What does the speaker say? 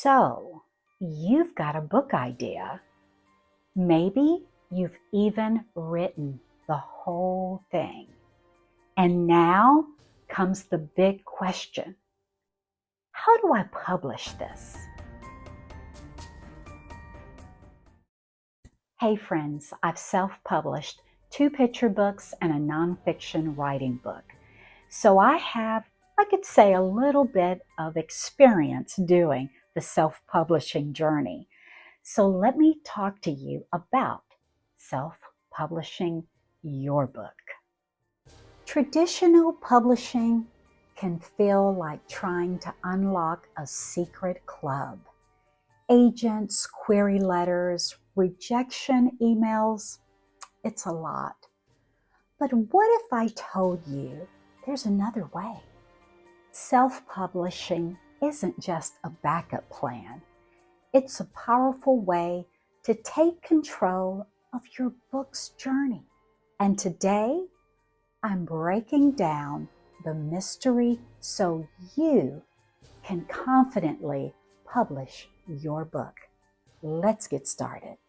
So, you've got a book idea. Maybe you've even written the whole thing. And now comes the big question. How do I publish this? Hey friends, I've self-published 2 picture books and a nonfiction writing book. So I could say, a little bit of experience doing the self-publishing journey. So let me talk to you about self-publishing your book. Traditional publishing can feel like trying to unlock a secret club. Agents, query letters, rejection emails, it's a lot. But what if I told you there's another way? Self-publishing isn't just a backup plan. It's a powerful way to take control of your book's journey. And today, I'm breaking down the mystery so you can confidently publish your book. Let's get started.